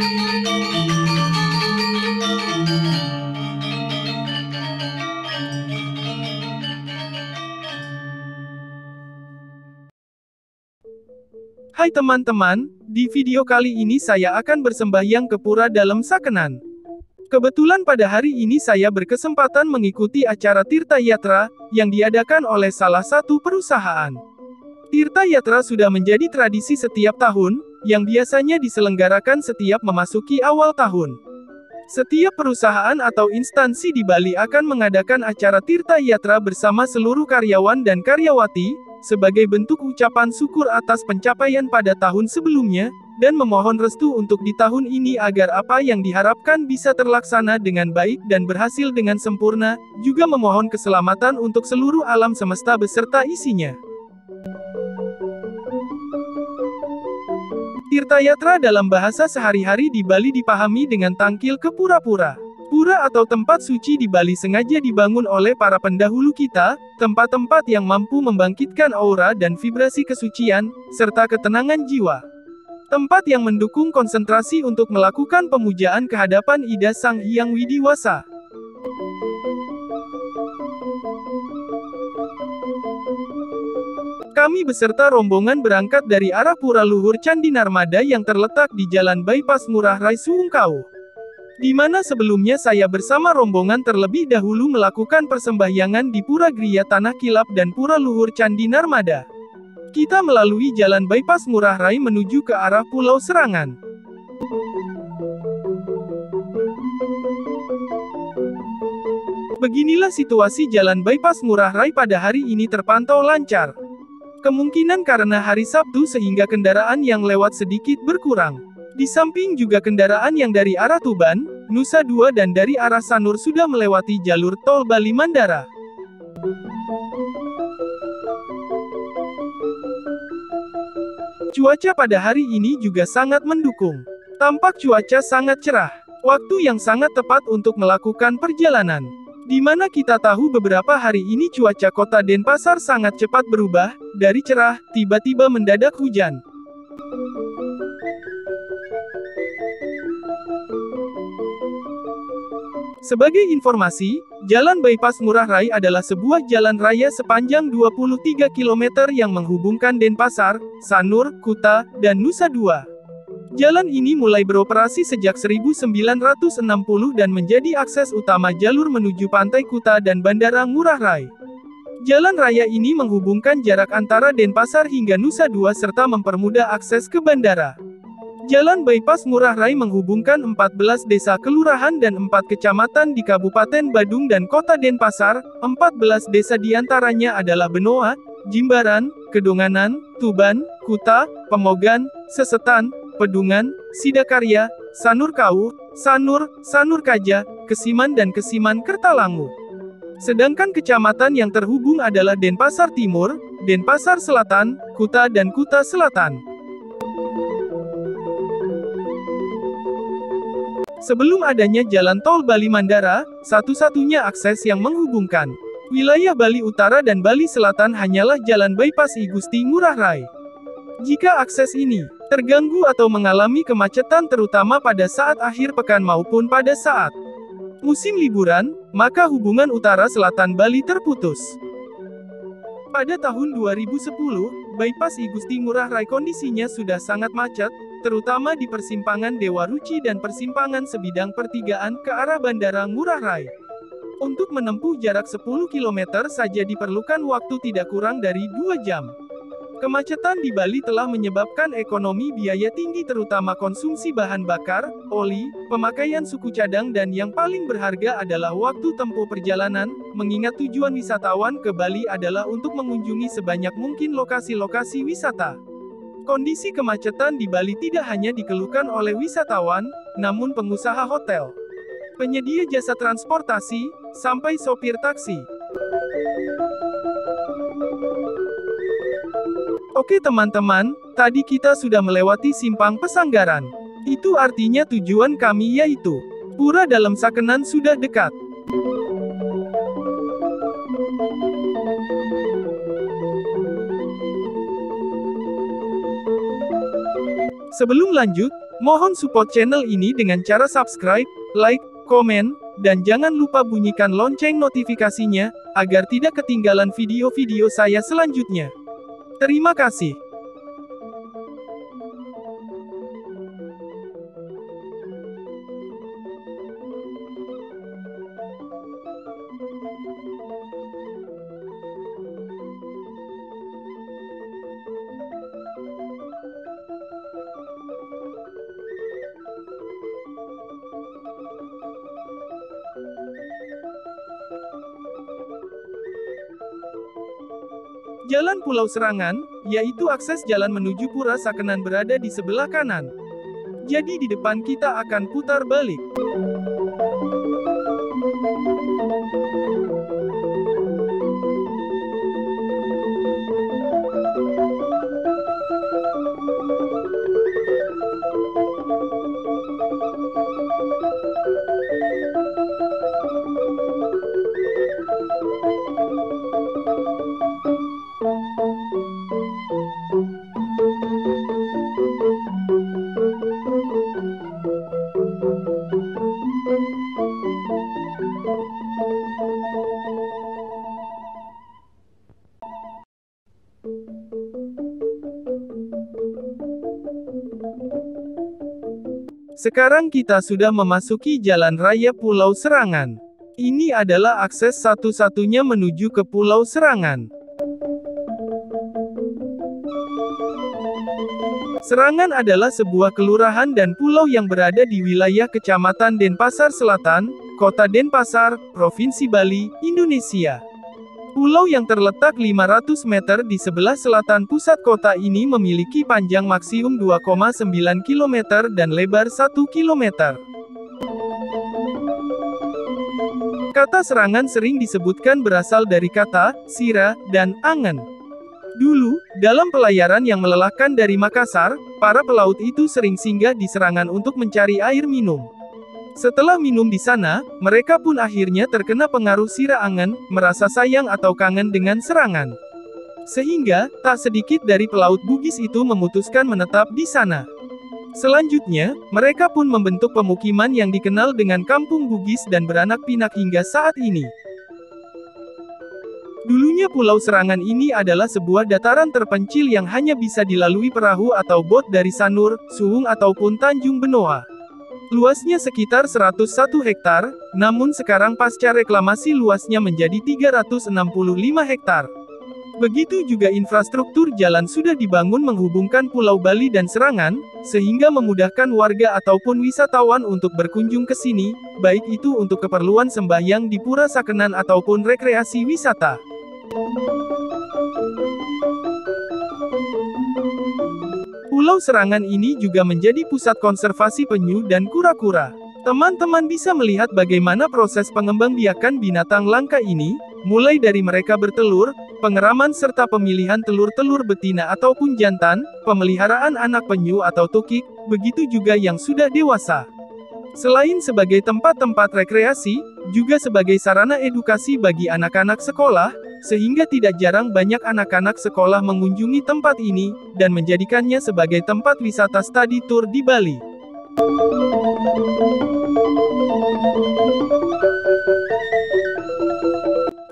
Hai teman-teman, di video kali ini saya akan bersembahyang ke pura dalam Sakenan. Kebetulan pada hari ini saya berkesempatan mengikuti acara Tirta Yatra, yang diadakan oleh salah satu perusahaan. Tirta Yatra sudah menjadi tradisi setiap tahun, yang biasanya diselenggarakan setiap memasuki awal tahun. Setiap perusahaan atau instansi di Bali akan mengadakan acara Tirta Yatra bersama seluruh karyawan dan karyawati, sebagai bentuk ucapan syukur atas pencapaian pada tahun sebelumnya, dan memohon restu untuk di tahun ini agar apa yang diharapkan bisa terlaksana dengan baik dan berhasil dengan sempurna, juga memohon keselamatan untuk seluruh alam semesta beserta isinya. Tirta Yatra dalam bahasa sehari-hari di Bali dipahami dengan tangkil ke pura-pura. Pura atau tempat suci di Bali sengaja dibangun oleh para pendahulu kita, tempat-tempat yang mampu membangkitkan aura dan vibrasi kesucian, serta ketenangan jiwa. Tempat yang mendukung konsentrasi untuk melakukan pemujaan kehadapan Ida Sang Hyang Widiwasa. Kami beserta rombongan berangkat dari arah Pura Luhur Candi Narmada yang terletak di Jalan Bypass Ngurah Rai Suungkau. Di mana sebelumnya saya bersama rombongan terlebih dahulu melakukan persembahyangan di Pura Griya Tanah Kilap dan Pura Luhur Candi Narmada. Kita melalui Jalan Bypass Ngurah Rai menuju ke arah Pulau Serangan. Beginilah situasi Jalan Bypass Ngurah Rai pada hari ini terpantau lancar. Kemungkinan karena hari Sabtu sehingga kendaraan yang lewat sedikit berkurang. Di samping juga kendaraan yang dari arah Tuban, Nusa Dua dan dari arah Sanur sudah melewati jalur tol Bali Mandara. Cuaca pada hari ini juga sangat mendukung. Tampak cuaca sangat cerah. Waktu yang sangat tepat untuk melakukan perjalanan. Di mana kita tahu beberapa hari ini cuaca kota Denpasar sangat cepat berubah, dari cerah, tiba-tiba mendadak hujan. Sebagai informasi, Jalan Bypass Ngurah Rai adalah sebuah jalan raya sepanjang 23 km yang menghubungkan Denpasar, Sanur, Kuta, dan Nusa Dua. Jalan ini mulai beroperasi sejak 1960 dan menjadi akses utama jalur menuju Pantai Kuta dan Bandara Ngurah Rai. Jalan raya ini menghubungkan jarak antara Denpasar hingga Nusa Dua serta mempermudah akses ke bandara. Jalan Bypass Ngurah Rai menghubungkan 14 desa kelurahan dan 4 kecamatan di Kabupaten Badung dan Kota Denpasar. 14 desa diantaranya adalah Benoa, Jimbaran, Kedonganan, Tuban, Kuta, Pemogan, Sesetan, Pedungan, Sidakarya, Sanur Kau, Sanur, Sanur Kaja, Kesiman dan Kesiman Kertalangu. Sedangkan kecamatan yang terhubung adalah Denpasar Timur, Denpasar Selatan, Kuta dan Kuta Selatan. Sebelum adanya jalan tol Bali Mandara, satu-satunya akses yang menghubungkan wilayah Bali Utara dan Bali Selatan hanyalah Jalan Bypass I Gusti Ngurah Rai. Jika akses ini terganggu atau mengalami kemacetan terutama pada saat akhir pekan maupun pada saat musim liburan, maka hubungan utara-selatan Bali terputus. Pada tahun 2010, Bypass I Gusti Ngurah Rai kondisinya sudah sangat macet, terutama di persimpangan Dewa Ruci dan persimpangan sebidang pertigaan ke arah Bandara Ngurah Rai. Untuk menempuh jarak 10 km saja diperlukan waktu tidak kurang dari 2 jam. Kemacetan di Bali telah menyebabkan ekonomi biaya tinggi terutama konsumsi bahan bakar, oli, pemakaian suku cadang dan yang paling berharga adalah waktu tempuh perjalanan, mengingat tujuan wisatawan ke Bali adalah untuk mengunjungi sebanyak mungkin lokasi-lokasi wisata. Kondisi kemacetan di Bali tidak hanya dikeluhkan oleh wisatawan, namun pengusaha hotel, penyedia jasa transportasi, sampai sopir taksi. Oke teman-teman, tadi kita sudah melewati Simpang Pesanggaran. Itu artinya tujuan kami yaitu Pura dalam Sakenan sudah dekat. Sebelum lanjut, Mohon support channel ini dengan cara subscribe, like, komen, dan jangan lupa bunyikan lonceng notifikasinya, agar tidak ketinggalan video-video saya selanjutnya. Terima kasih. Jalan Pulau Serangan, yaitu akses jalan menuju Pura Sakenan berada di sebelah kanan. Jadi di depan kita akan putar balik. Sekarang kita sudah memasuki Jalan Raya Pulau Serangan. Ini adalah akses satu-satunya menuju ke Pulau Serangan. Serangan adalah sebuah kelurahan dan pulau yang berada di wilayah Kecamatan Denpasar Selatan, Kota Denpasar, Provinsi Bali, Indonesia. Pulau yang terletak 500 meter di sebelah selatan pusat kota ini memiliki panjang maksimum 2,9 km dan lebar 1 km. Kata serangan sering disebutkan berasal dari kata sira dan angen. Dulu, dalam pelayaran yang melelahkan dari Makassar, para pelaut itu sering singgah di Serangan untuk mencari air minum. Setelah minum di sana, mereka pun akhirnya terkena pengaruh sira angen, merasa sayang atau kangen dengan Serangan. Sehingga, tak sedikit dari pelaut Bugis itu memutuskan menetap di sana. Selanjutnya, mereka pun membentuk pemukiman yang dikenal dengan Kampung Bugis dan beranak pinak hingga saat ini. Dulunya Pulau Serangan ini adalah sebuah dataran terpencil yang hanya bisa dilalui perahu atau bot dari Sanur, Suwung ataupun Tanjung Benoa. Luasnya sekitar 101 hektar, namun sekarang pasca reklamasi luasnya menjadi 365 hektar. Begitu juga infrastruktur jalan sudah dibangun menghubungkan Pulau Bali dan Serangan, sehingga memudahkan warga ataupun wisatawan untuk berkunjung ke sini, baik itu untuk keperluan sembahyang di Pura Sakenan ataupun rekreasi wisata. Pulau Serangan ini juga menjadi pusat konservasi penyu dan kura-kura. Teman-teman bisa melihat bagaimana proses pengembangbiakan binatang langka ini, mulai dari mereka bertelur, pengeraman serta pemilihan telur-telur betina ataupun jantan, pemeliharaan anak penyu atau tukik, begitu juga yang sudah dewasa. Selain sebagai tempat-tempat rekreasi, juga sebagai sarana edukasi bagi anak-anak sekolah, sehingga tidak jarang banyak anak-anak sekolah mengunjungi tempat ini, dan menjadikannya sebagai tempat wisata study tour di Bali.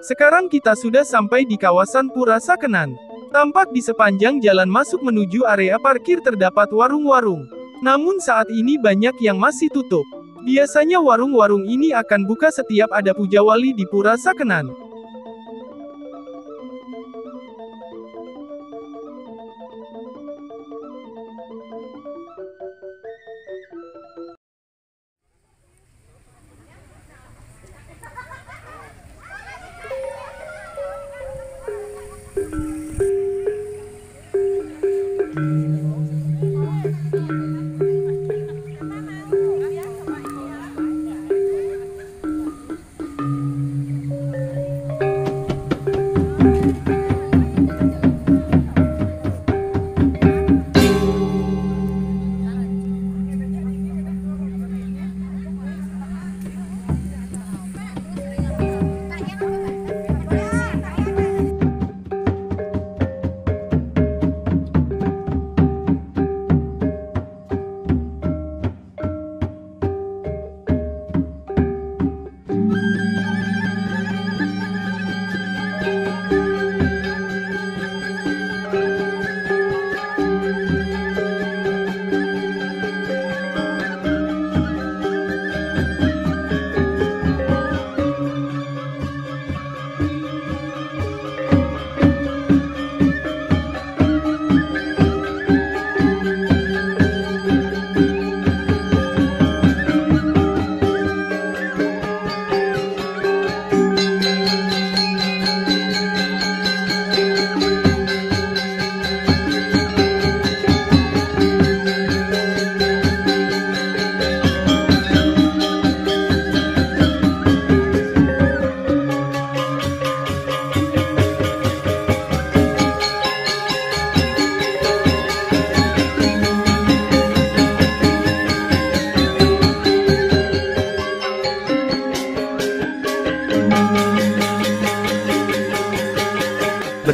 Sekarang kita sudah sampai di kawasan Pura Sakenan. Tampak di sepanjang jalan masuk menuju area parkir terdapat warung-warung. Namun saat ini banyak yang masih tutup. Biasanya warung-warung ini akan buka setiap ada puja wali di Pura Sakenan.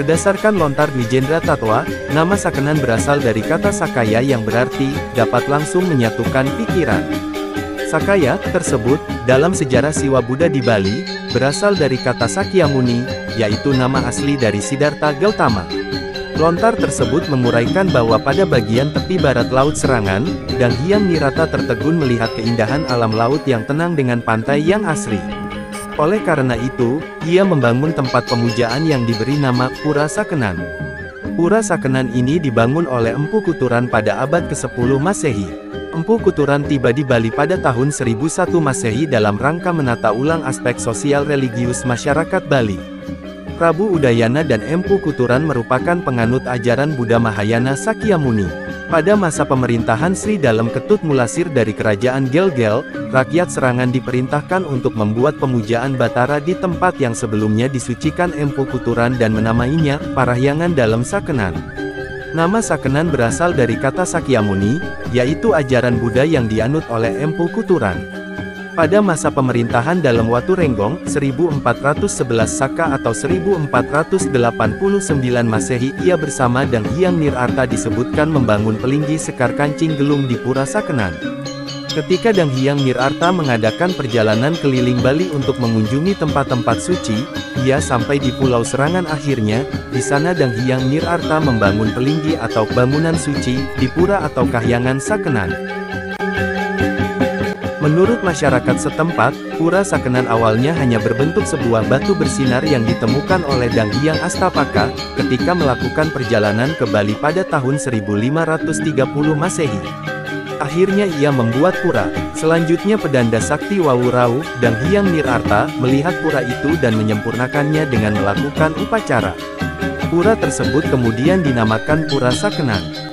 Berdasarkan lontar Nijendra Tatwa, nama Sakenan berasal dari kata Sakaya yang berarti, dapat langsung menyatukan pikiran. Sakaya, tersebut, dalam sejarah Siwa Buddha di Bali, berasal dari kata Sakyamuni, yaitu nama asli dari Siddhartha Gautama. Lontar tersebut menguraikan bahwa pada bagian tepi barat Laut Serangan, Dang Hyang Nirata tertegun melihat keindahan alam laut yang tenang dengan pantai yang asri. Oleh karena itu, ia membangun tempat pemujaan yang diberi nama Pura Sakenan. Pura Sakenan ini dibangun oleh Empu Kuturan pada abad ke-10 Masehi. Empu Kuturan tiba di Bali pada tahun 1001 Masehi dalam rangka menata ulang aspek sosial religius masyarakat Bali. Prabu Udayana dan Empu Kuturan merupakan penganut ajaran Buddha Mahayana Sakyamuni. Pada masa pemerintahan Sri Dalem Ketut Mulasir dari Kerajaan Gelgel, rakyat Serangan diperintahkan untuk membuat pemujaan Batara di tempat yang sebelumnya disucikan Empu Kuturan dan menamainya Parahyangan Dalem Sakenan. Nama Sakenan berasal dari kata Sakyamuni, yaitu ajaran Buddha yang dianut oleh Empu Kuturan. Pada masa pemerintahan dalam Watu Renggong, 1411 Saka atau 1489 Masehi, ia bersama Dang Hyang Nirarta disebutkan membangun Pelinggi Sekar Kancing Gelung di Pura Sakenan. Ketika Dang Hyang Nirarta mengadakan perjalanan keliling Bali untuk mengunjungi tempat-tempat suci, ia sampai di Pulau Serangan akhirnya. Di sana Dang Hyang Nirarta membangun Pelinggi atau bangunan suci di Pura atau Kahyangan Sakenan. Menurut masyarakat setempat, Pura Sakenan awalnya hanya berbentuk sebuah batu bersinar yang ditemukan oleh Dang Hyang Astapaka, ketika melakukan perjalanan ke Bali pada tahun 1530 Masehi. Akhirnya ia membuat pura. Selanjutnya pedanda sakti Wawurau, Dang Hyang Nirarta, melihat pura itu dan menyempurnakannya dengan melakukan upacara. Pura tersebut kemudian dinamakan Pura Sakenan.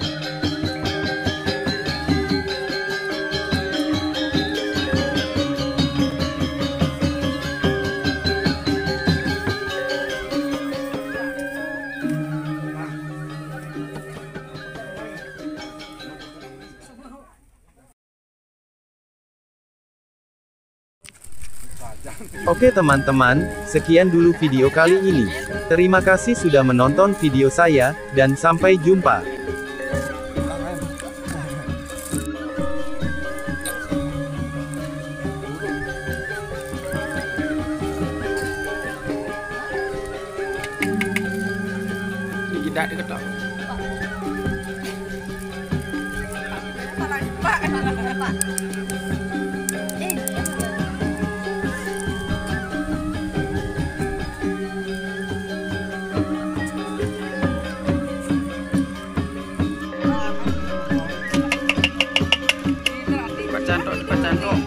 Oke teman-teman, sekian dulu video kali ini. Terima kasih sudah menonton video saya, dan sampai jumpa. Tidak diketok. Pak Chandok.